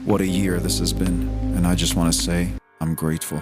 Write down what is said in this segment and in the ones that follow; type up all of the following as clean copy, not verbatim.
What a year this has been, and I just want to say I'm grateful.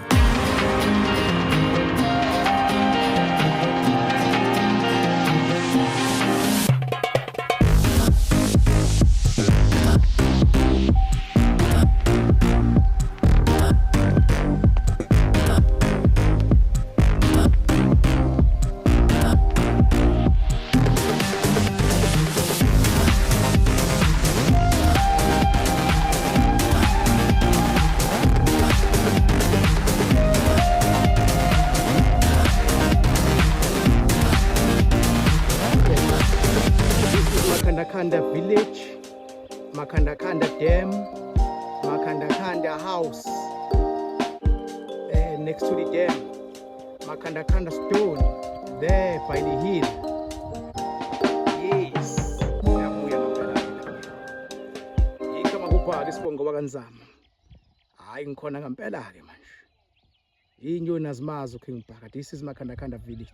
Makhanda village, Makhanda dam, Makhanda house, next to the dam, Makhanda stone, there by the hill. Yes, ngiyabuya ngempela ikama kupha isibongo wakanzama. Hayi ngikhona ngempela ke manje. Inyoni azimazi uKing Bhaka. This is Makhanda village.